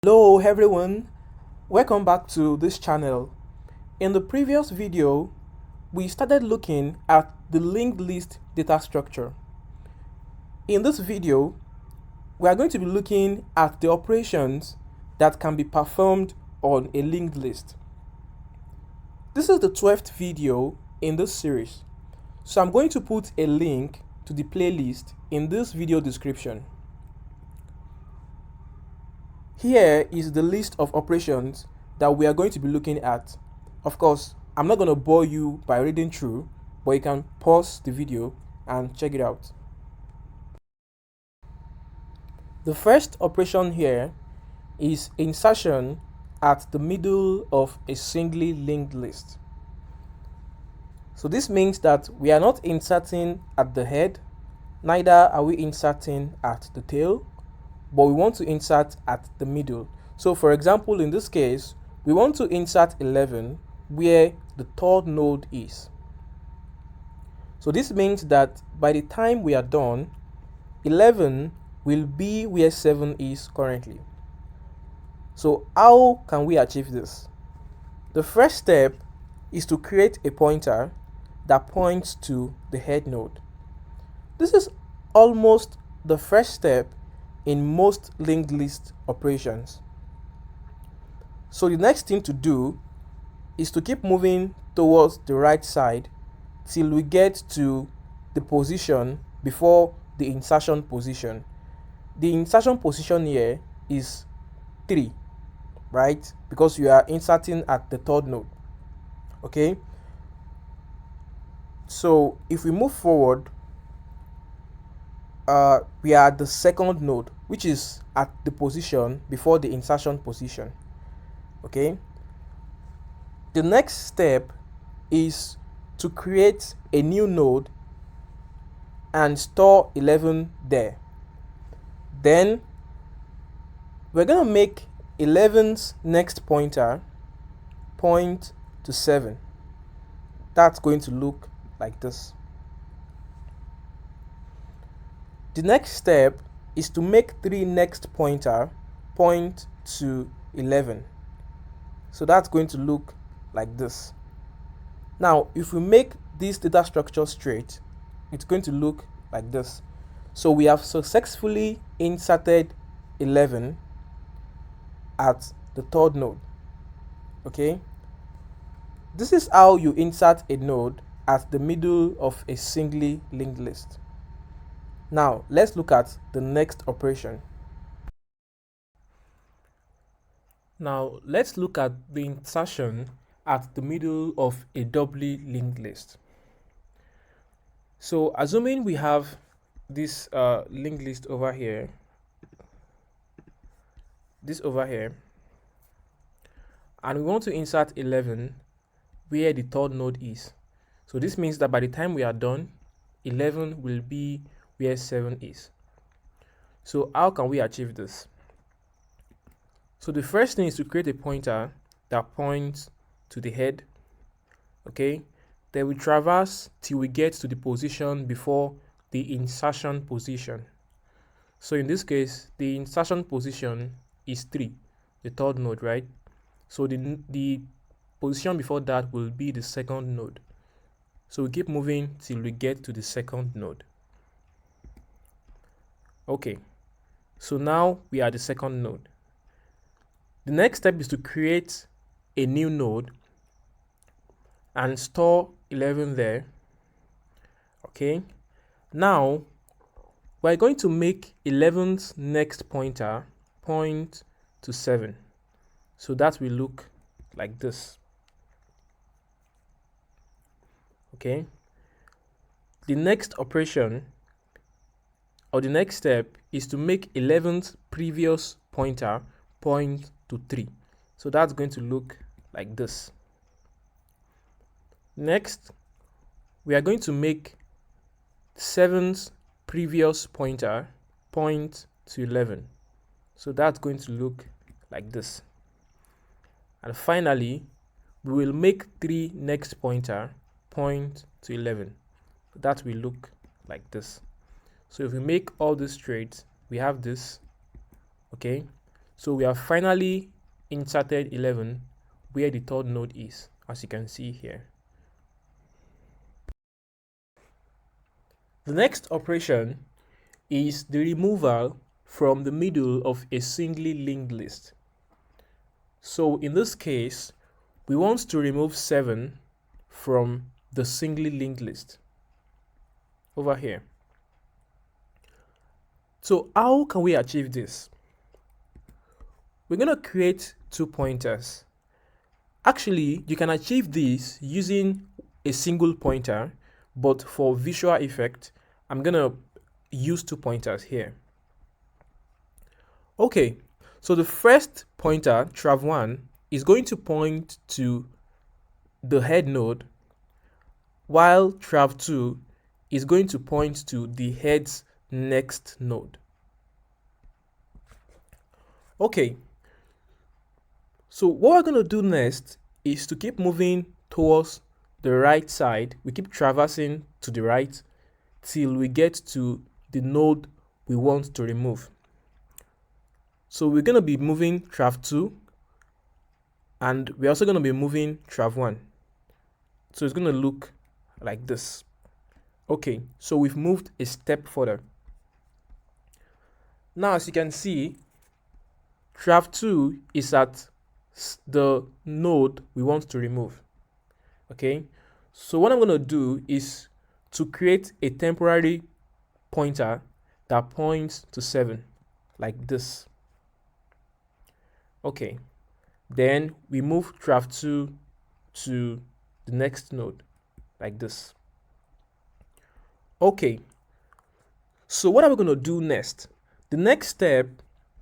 Hello everyone, welcome back to this channel. In the previous video, we started looking at the linked list data structure. In this video, we are going to be looking at the operations that can be performed on a linked list. This is the 12th video in this series, so I'm going to put a link to the playlist in this video description. Here is the list of operations that we are going to be looking at. Of course, I'm not going to bore you by reading through, but you can pause the video and check it out. The first operation here is insertion at the middle of a singly linked list. So this means that we are not inserting at the head, neither are we inserting at the tail, but we want to insert at the middle. So for example, in this case, we want to insert 11 where the third node is. So this means that by the time we are done, 11 will be where 7 is currently. So how can we achieve this? The first step is to create a pointer that points to the head node. This is almost the first step in most linked list operations. So the next thing to do is to keep moving towards the right side till we get to the position before the insertion position. The insertion position here is 3, right? Because you are inserting at the third node. Okay? So if we move forward, we are at the second node, which is at the position before the insertion position. Okay, the next step is to create a new node and store 11 there. Then we're going to make 11's next pointer point to 7. That's going to look like this. The next step is to make 3 next pointer point to 11. So that's going to look like this. Now, if we make this data structure straight, it's going to look like this. So we have successfully inserted 11 at the third node. Okay? This is how you insert a node at the middle of a singly linked list. Now, let's look at the next operation. Now, let's look at the insertion at the middle of a doubly linked list. So, assuming we have this linked list over here, and we want to insert 11 where the third node is. So this means that by the time we are done, 11 will be where 7 is. So how can we achieve this? So the first thing is to create a pointer that points to the head. Okay, then we traverse till we get to the position before the insertion position. So in this case, the insertion position is 3, the third node, right? So the position before that will be the second node. So we keep moving till we get to the second node. Okay, so now we are the second node. The next step is to create a new node and store 11 there. Okay, now we're going to make 11's next pointer point to 7. So that will look like this. Okay, the next operation or the next step is to make 11's previous pointer point to 3. So that's going to look like this. Next, we are going to make 7's previous pointer point to 11. So that's going to look like this. And finally, we will make 3 next pointer point to 11. That will look like this. So if we make all this straight, we have this. Okay, So we have finally inserted 11 where the third node is, as you can see here. The next operation is the removal from the middle of a singly linked list. So in this case, we want to remove 7 from the singly linked list over here. So how can we achieve this? We're going to create 2 pointers. Actually, you can achieve this using a single pointer, but for visual effect, I'm going to use 2 pointers here. Okay, so the first pointer, trav1, is going to point to the head node, while trav2 is going to point to the head's next node. Okay, so what we're going to do next is to keep moving towards the right side. We keep traversing to the right till we get to the node we want to remove. So we're going to be moving trav2, and we're also going to be moving trav1. So it's going to look like this. Okay, so we've moved a step further. Now, as you can see, trav2 is at the node we want to remove. Okay, so what I'm going to do is to create a temporary pointer that points to 7, like this. Okay, then we move trav2 to the next node, like this. Okay, so what are we going to do next? The next step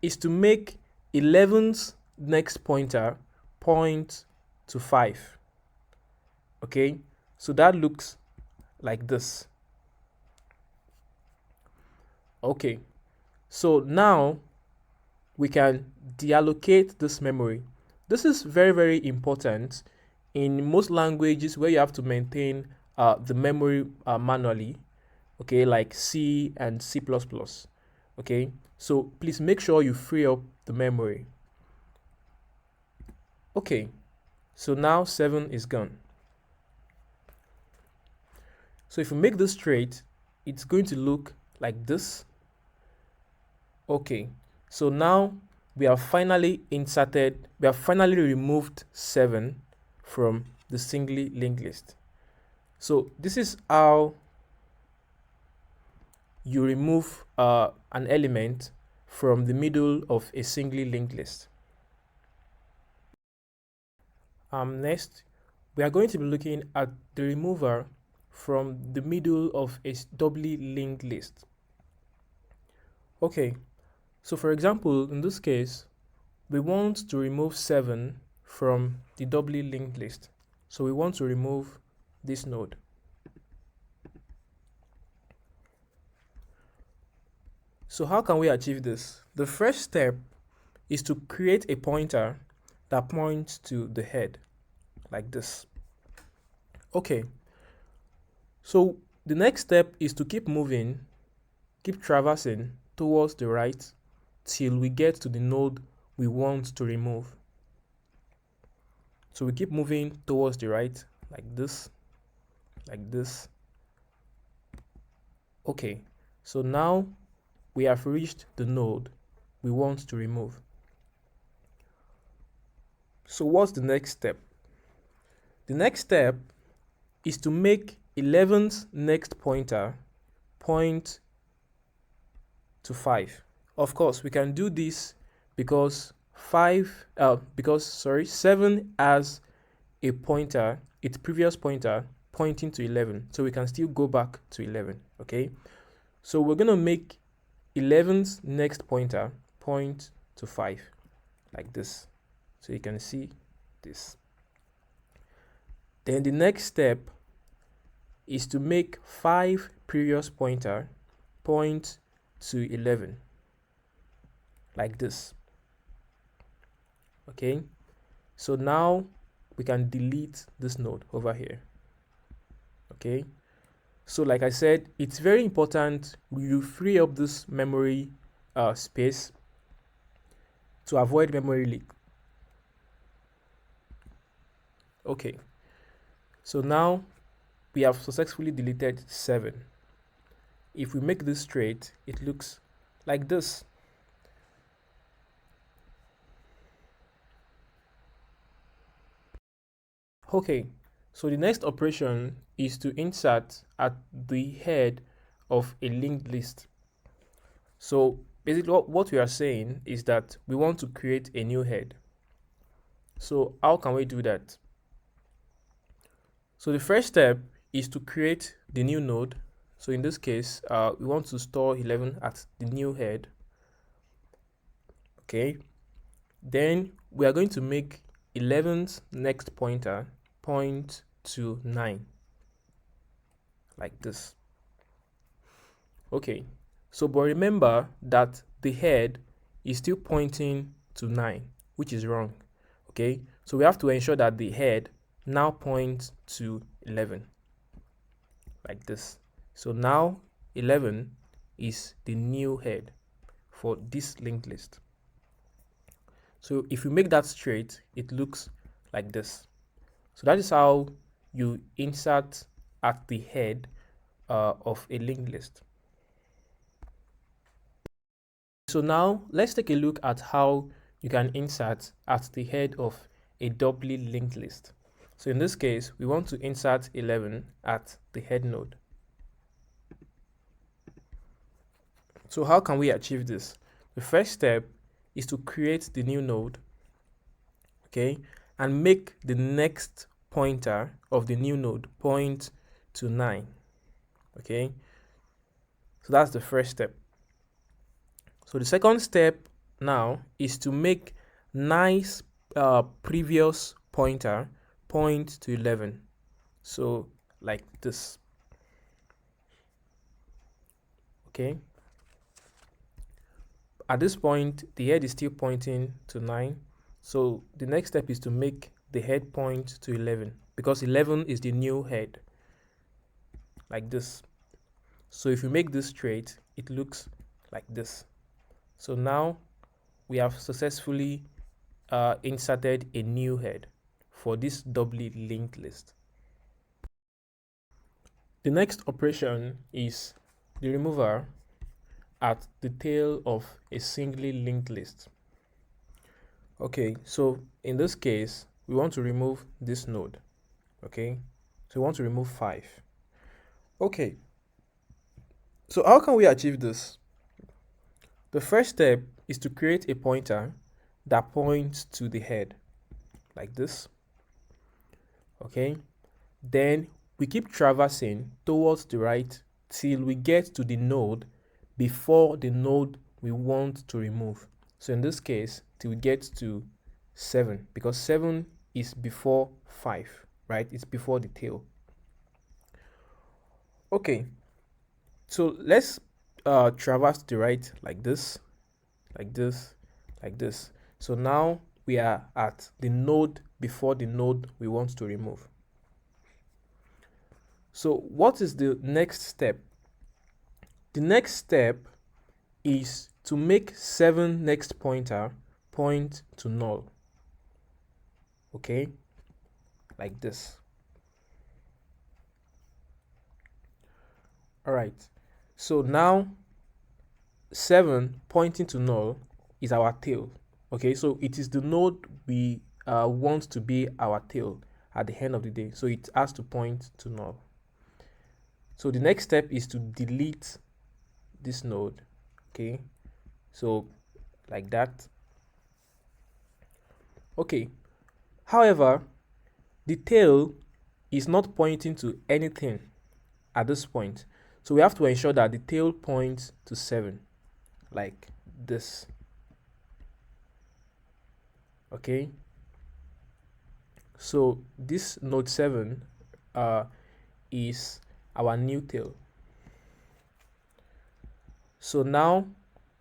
is to make 11's next pointer point to 5. Okay, so that looks like this. Okay, so now we can deallocate this memory. This is very, very important in most languages where you have to maintain the memory manually, okay, like C and C++. Okay, so please make sure you free up the memory. Okay, so now 7 is gone. So if we make this straight, it's going to look like this. Okay, so now we have finally removed 7 from the singly linked list. So this is how you remove an element from the middle of a singly linked list. Next, we are going to be looking at the remover from the middle of a doubly linked list. Okay, so for example, in this case, we want to remove 7 from the doubly linked list. So we want to remove this node. So how can we achieve this? The first step is to create a pointer that points to the head, like this. Okay, so the next step is to keep moving, keep traversing towards the right till we get to the node we want to remove. So we keep moving towards the right, like this, like this. Okay, so now we have reached the node we want to remove. So what's the next step? The next step is to make 11's next pointer point to 5. Of course, we can do this because 7 has a pointer, its previous pointer pointing to 11, so we can still go back to 11. Okay, so we're gonna make 11's next pointer point to 5, like this. So you can see this. Then the next step is to make 5 previous pointer point to 11, like this. Okay, so now we can delete this node over here. Okay, so like I said, it's very important you free up this memory space to avoid memory leak. Okay, so now we have successfully deleted 7. If we make this straight, it looks like this. Okay, so the next operation is to insert at the head of a linked list. So basically what we are saying is that we want to create a new head. So how can we do that? So the first step is to create the new node. So in this case, we want to store 11 at the new head. Okay, then we are going to make 11's next pointer point to 9, like this. Okay, so but remember that the head is still pointing to 9, which is wrong. Okay, so we have to ensure that the head now points to 11, like this. So now 11 is the new head for this linked list. So if you make that straight, it looks like this. So that is how you insert at the head of a linked list. So now let's take a look at how you can insert at the head of a doubly linked list. So in this case, we want to insert 11 at the head node. So how can we achieve this? The first step is to create the new node, okay, and make the next pointer of the new node point to 9, okay. So that's the first step. So the second step now is to make 9's previous pointer point to 11. So like this, okay. At this point, the head is still pointing to 9. So the next step is to make the head point to 11, because 11 is the new head, like this. So if you make this straight, it looks like this. So now we have successfully inserted a new head for this doubly linked list. The next operation is the remover at the tail of a singly linked list. Okay, so in this case, we want to remove this node. Okay, so we want to remove 5. Okay, so how can we achieve this? The first step is to create a pointer that points to the head, like this. Okay, then we keep traversing towards the right till we get to the node before the node we want to remove. So in this case, till we get to 7, because 7 is before 5, right? It's before the tail. Okay, so let's traverse the right like this, like this, like this. So now we are at the node before the node we want to remove. So what is the next step? The next step is to make 7 next pointer point to null. Okay, like this. All right, so now 7 pointing to null is our tail. Okay, so it is the node we want to be our tail at the end of the day, so it has to point to null. So the next step is to delete this node. Okay, so like that. Okay, however, the tail is not pointing to anything at this point, so we have to ensure that the tail points to 7, like this. Okay, so this node 7 is our new tail. So now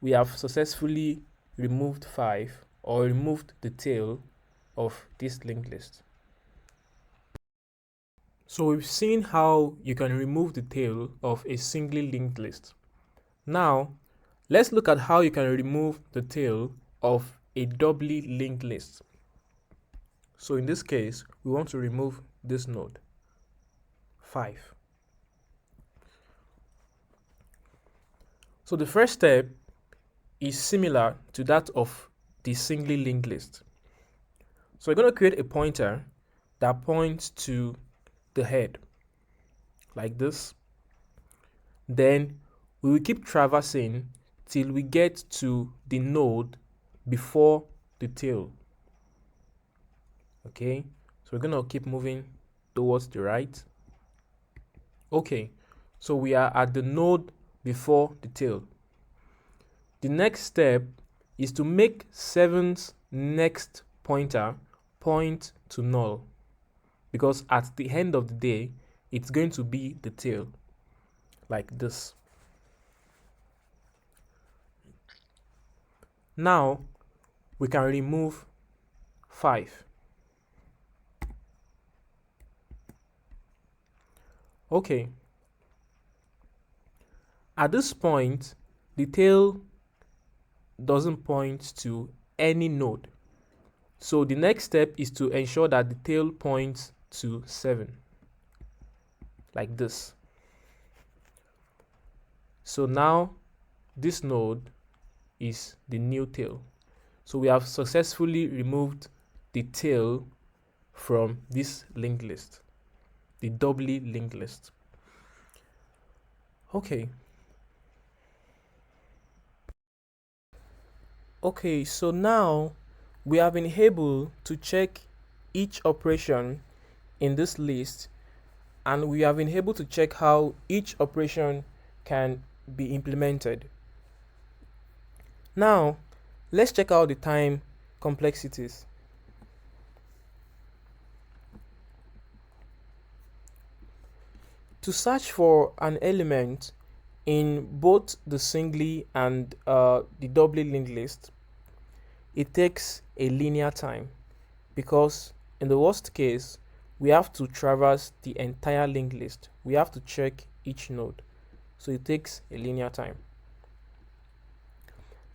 we have successfully removed 5, or removed the tail of this linked list. So we've seen how you can remove the tail of a singly linked list. Now let's look at how you can remove the tail of a doubly linked list. So in this case, we want to remove this node 5. So the first step is similar to that of the singly linked list. So we're going to create a pointer that points to the head like this. Then we will keep traversing till we get to the node before the tail. Okay, so we're going to keep moving towards the right. Okay, so we are at the node before the tail. The next step is to make 7's next pointer point to null, because at the end of the day it's going to be the tail like this. Now we can remove 5. Okay, at this point the tail doesn't point to any node, so the next step is to ensure that the tail points to 7 like this. So now this node is the new tail. So we have successfully removed the tail from this linked list, the doubly linked list. Okay, so now we have been able to check each operation in this list, and we have been able to check how each operation can be implemented. Now let's check out the time complexities. To search for an element in both the singly and the doubly linked list, it takes a linear time, because in the worst case we have to traverse the entire linked list. We have to check each node, so it takes a linear time.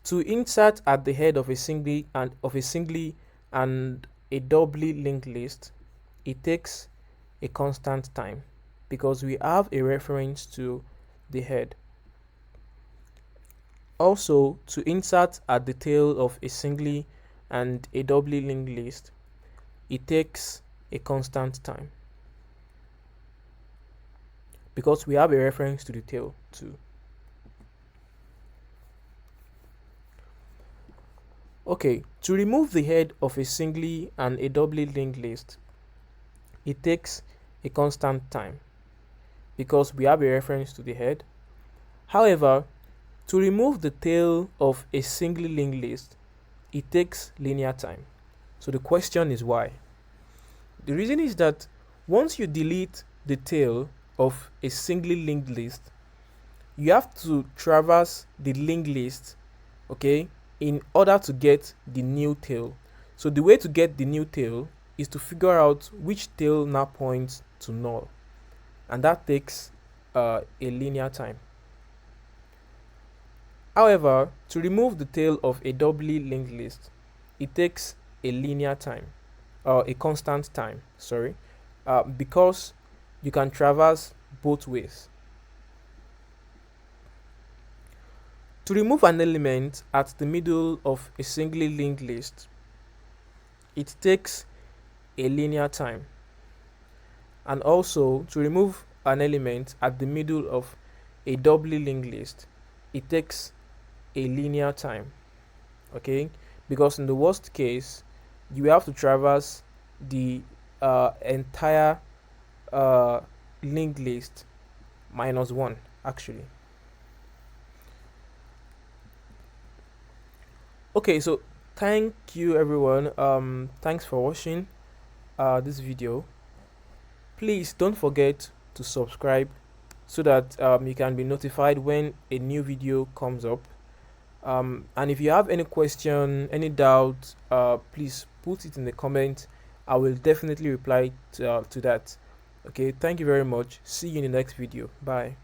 To insert at the head of a singly and a doubly linked list, it takes a constant time, because we have a reference to the head. Also, to insert at the tail of a singly and a doubly linked list, it takes a constant time, because we have a reference to the tail too. Okay, to remove the head of a singly and a doubly linked list, it takes a constant time, because we have a reference to the head. However, to remove the tail of a singly linked list, it takes linear time. So the question is why? The reason is that once you delete the tail of a singly linked list, you have to traverse the linked list, okay, in order to get the new tail. So the way to get the new tail is to figure out which tail now points to null, and that takes a linear time. However, to remove the tail of a doubly linked list, it takes a linear time, or a constant time, sorry, because you can traverse both ways. To remove an element at the middle of a singly linked list, it takes a linear time. And also, to remove an element at the middle of a doubly linked list, it takes a linear time, okay, because in the worst case you have to traverse the entire linked list minus 1 actually. Okay, so thank you everyone. Thanks for watching this video. Please don't forget to subscribe so that you can be notified when a new video comes up. And if you have any question, any doubt, please put it in the comment. I will definitely reply to that. Okay, thank you very much. See you in the next video. Bye.